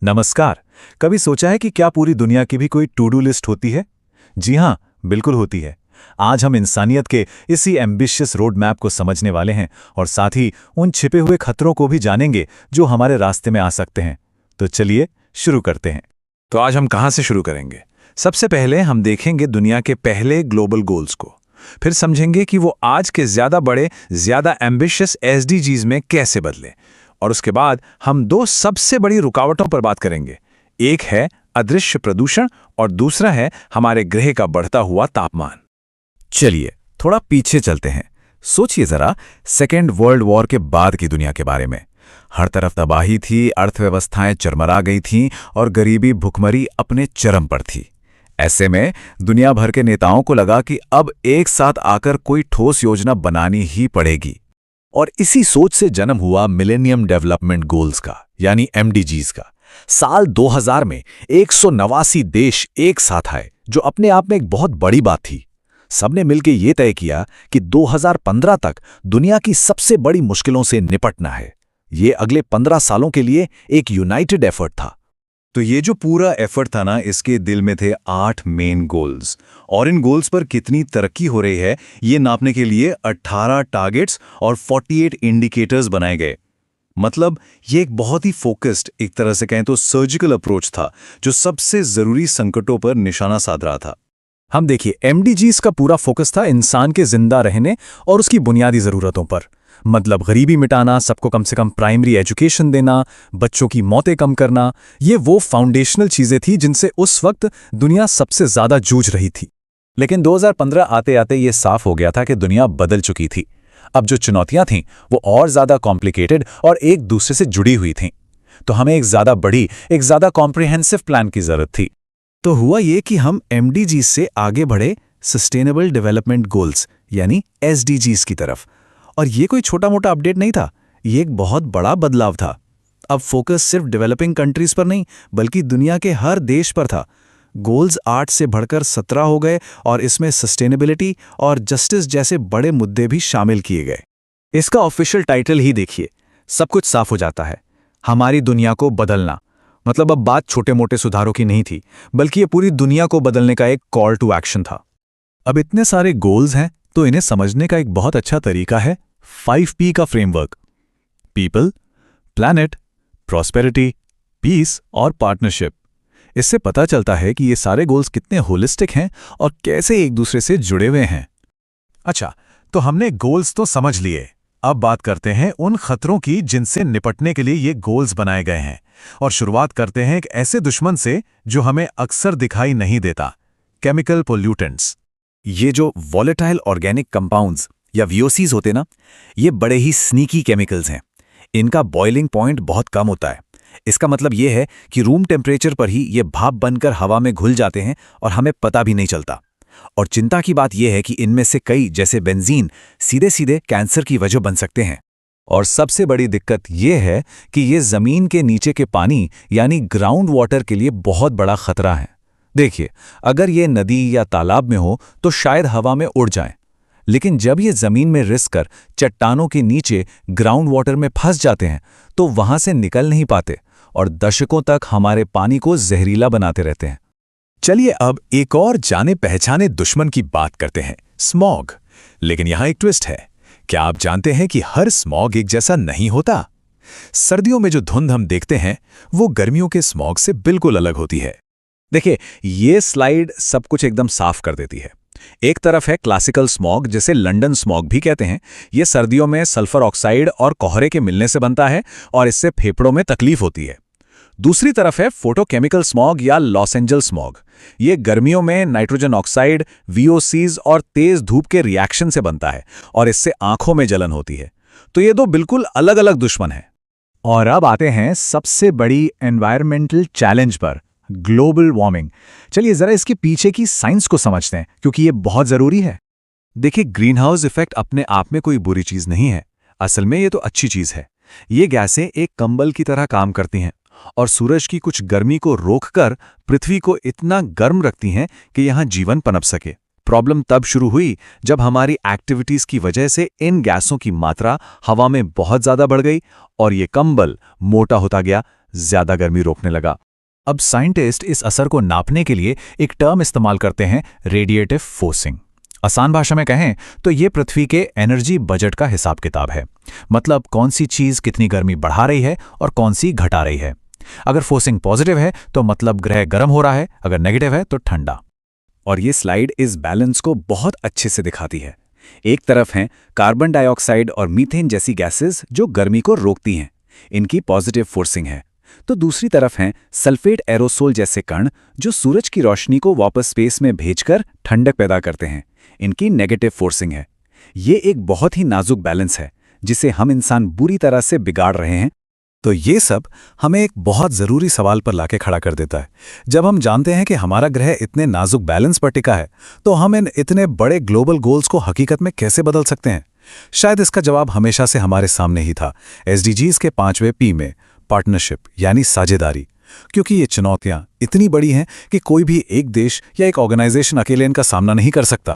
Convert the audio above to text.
नमस्कार। कभी सोचा है कि क्या पूरी दुनिया की भी कोई टू डू लिस्ट होती है? जी हाँ, बिल्कुल होती है। आज हम इंसानियत के इसी एम्बिशियस रोड मैप को समझने वाले हैं और साथ ही उन छिपे हुए खतरों को भी जानेंगे जो हमारे रास्ते में आ सकते हैं। तो चलिए शुरू करते हैं। तो आज हम कहाँ से शुरू करेंगे? सबसे पहले हम देखेंगे दुनिया के पहले ग्लोबल गोल्स को। फिर समझेंगे कि वो आज के ज़्यादा बड़े, ज़्यादा एम्बिशियस एसडीजीज में कैसे बदले। और उसके बाद हम दो सबसे बड़ी रुकावटों पर बात करेंगे। एक है अदृश्य प्रदूषण और दूसरा है हमारे ग्रह का बढ़ता हुआ तापमान। चलिए थोड़ा पीछे चलते हैं। सोचिए जरा, सेकेंड वर्ल्ड वॉर के बाद की दुनिया के बारे में। हर तरफ तबाही थी, अर्थव्यवस्थाएं चरमरा गई थीं और गरीबी भुखमरी अपने चरम पर थी। ऐसे में दुनिया भर के नेताओं को लगा कि अब एक साथ आकर कोई ठोस योजना बनानी ही पड़ेगी। और इसी सोच से जन्म हुआ मिलेनियम डेवलपमेंट गोल्स का, यानी एमडीजीज का। साल 2000 में 189 देश एक साथ आए, जो अपने आप में एक बहुत बड़ी बात थी। सबने मिलकर यह तय किया कि 2015 तक दुनिया की सबसे बड़ी मुश्किलों से निपटना है। ये अगले 15 सालों के लिए एक यूनाइटेड एफर्ट था। तो ये जो पूरा एफर्ट था ना, इसके दिल में थे 8 मेन गोल्स। और इन गोल्स पर कितनी तरक्की हो रही है ये नापने के लिए 18 टारगेट्स और 48 इंडिकेटर्स बनाए गए। मतलब ये एक बहुत ही फोकस्ड, एक तरह से कहें तो सर्जिकल अप्रोच था, जो सबसे जरूरी संकटों पर निशाना साध रहा था। हम देखिए, एमडीजीज का पूरा फोकस था इंसान के जिंदा रहने और उसकी बुनियादी जरूरतों पर। मतलब गरीबी मिटाना, सबको कम से कम प्राइमरी एजुकेशन देना, बच्चों की मौतें कम करना। ये वो फाउंडेशनल चीजें थी जिनसे उस वक्त दुनिया सबसे ज्यादा जूझ रही थी। लेकिन 2015 आते आते ये साफ हो गया था कि दुनिया बदल चुकी थी। अब जो चुनौतियां थीं वो और ज्यादा कॉम्प्लिकेटेड और एक दूसरे से जुड़ी हुई थीं। तो हमें एक ज्यादा बड़ी, एक ज्यादा कॉम्प्रिहेंसिव प्लान की जरूरत थी। तो हुआ ये कि हम एमडीजीज से आगे बढ़े सस्टेनेबल डेवलपमेंट गोल्स, यानी एसडीजीज की तरफ। और ये कोई छोटा मोटा अपडेट नहीं था, ये एक बहुत बड़ा बदलाव था। अब फोकस सिर्फ डेवलपिंग कंट्रीज पर नहीं, बल्कि दुनिया के हर देश पर था। गोल्स 8 से बढ़कर 17 हो गए और इसमें सस्टेनेबिलिटी और जस्टिस जैसे बड़े मुद्दे भी शामिल किए गए। इसका ऑफिशियल टाइटल ही देखिए, सब कुछ साफ हो जाता है। हमारी दुनिया को बदलना। मतलब अब बात छोटे मोटे सुधारों की नहीं थी, बल्कि ये पूरी दुनिया को बदलने का एक कॉल टू एक्शन था। अब इतने सारे गोल्स हैं तो इन्हें समझने का एक बहुत अच्छा तरीका है 5P का framework. People, planet, prosperity, peace और पार्टनरशिप। इससे पता चलता है कि ये सारे गोल्स कितने होलिस्टिक हैं और कैसे एक दूसरे से जुड़े हुए हैं। अच्छा, तो हमने गोल्स तो समझ लिए। अब बात करते हैं उन खतरों की जिनसे निपटने के लिए ये गोल्स बनाए गए हैं। और शुरुआत करते हैं एक ऐसे दुश्मन से जो हमें अक्सर दिखाई नहीं देता, केमिकल पोल्यूटेंट्स। ये जो वॉलेटाइल ऑर्गेनिक कंपाउंड्स या वीओसीज होते ना, ये बड़े ही स्नीकी केमिकल्स हैं। इनका बॉइलिंग पॉइंट बहुत कम होता है। इसका मतलब ये है कि रूम टेम्परेचर पर ही ये भाप बनकर हवा में घुल जाते हैं और हमें पता भी नहीं चलता। और चिंता की बात यह है कि इनमें से कई, जैसे बेंजीन, सीधे सीधे कैंसर की वजह बन सकते हैं। और सबसे बड़ी दिक्कत यह है कि ये जमीन के नीचे के पानी यानी ग्राउंड वाटर के लिए बहुत बड़ा खतरा है। देखिए, अगर ये नदी या तालाब में हो तो शायद हवा में उड़ जाएं, लेकिन जब ये जमीन में रिस कर चट्टानों के नीचे ग्राउंड वाटर में फंस जाते हैं तो वहां से निकल नहीं पाते और दशकों तक हमारे पानी को जहरीला बनाते रहते हैं। चलिए अब एक और जाने पहचाने दुश्मन की बात करते हैं, स्मॉग। लेकिन यहां एक ट्विस्ट है। क्या आप जानते हैं कि हर स्मॉग एक जैसा नहीं होता? सर्दियों में जो धुंध हम देखते हैं वो गर्मियों के स्मॉग से बिल्कुल अलग होती है। देखिए, ये स्लाइड सब कुछ एकदम साफ कर देती है। एक तरफ है क्लासिकल स्मॉग, जिसे लंदन स्मॉग भी कहते हैं। ये सर्दियों में सल्फर ऑक्साइड और कोहरे के मिलने से बनता है और इससे फेफड़ों में तकलीफ होती है। दूसरी तरफ है फोटोकेमिकल स्मॉग या लॉस एंजल स्मॉग। ये गर्मियों में नाइट्रोजन ऑक्साइड, वीओसीज और तेज धूप के रिएक्शन से बनता है और इससे आंखों में जलन होती है। तो ये दो बिल्कुल अलग अलग दुश्मन हैं। और अब आते हैं सबसे बड़ी एनवायरमेंटल चैलेंज पर, ग्लोबल वार्मिंग। चलिए जरा इसके पीछे की साइंस को समझते हैं, क्योंकि ये बहुत जरूरी है। देखिए, ग्रीनहाउस इफेक्ट अपने आप में कोई बुरी चीज नहीं है। असल में ये तो अच्छी चीज है। ये गैसें एक कंबल की तरह काम करती हैं और सूरज की कुछ गर्मी को रोककर पृथ्वी को इतना गर्म रखती हैं कि यहां जीवन पनप सके। प्रॉब्लम तब शुरू हुई जब हमारी एक्टिविटीज की वजह से इन गैसों की मात्रा हवा में बहुत ज्यादा बढ़ गई और ये कंबल मोटा होता गया, ज्यादा गर्मी रोकने लगा। अब साइंटिस्ट इस असर को नापने के लिए एक टर्म इस्तेमाल करते हैं, रेडिएटिव फोर्सिंग। आसान भाषा में कहें तो ये पृथ्वी के एनर्जी बजट का हिसाब किताब है। मतलब कौन सी चीज कितनी गर्मी बढ़ा रही है और कौन सी घटा रही है। अगर फोर्सिंग पॉजिटिव है तो मतलब ग्रह गर्म हो रहा है, अगर नेगेटिव है तो ठंडा। और ये स्लाइड इस बैलेंस को बहुत अच्छे से दिखाती है। एक तरफ हैं कार्बन डाइऑक्साइड और मीथेन जैसी गैसेस जो गर्मी को रोकती हैं, इनकी पॉजिटिव फोर्सिंग है। तो दूसरी तरफ हैं सल्फेट एरोसोल जैसे कण जो सूरज की रोशनी को वापस स्पेस में भेजकर ठंडक पैदा करते हैं, इनकी नेगेटिव फोर्सिंग है। ये एक बहुत ही नाजुक बैलेंस है जिसे हम इंसान बुरी तरह से बिगाड़ रहे हैं। तो ये सब हमें एक बहुत ज़रूरी सवाल पर लाके खड़ा कर देता है। जब हम जानते हैं कि हमारा ग्रह इतने नाजुक बैलेंस पर टिका है, तो हम इन इतने बड़े ग्लोबल गोल्स को हकीकत में कैसे बदल सकते हैं? शायद इसका जवाब हमेशा से हमारे सामने ही था, एसडीजीज के 5वें पी में, पार्टनरशिप यानी साझेदारी। क्योंकि ये चुनौतियां इतनी बड़ी हैं कि कोई भी एक देश या एक ऑर्गेनाइजेशन अकेले इनका सामना नहीं कर सकता।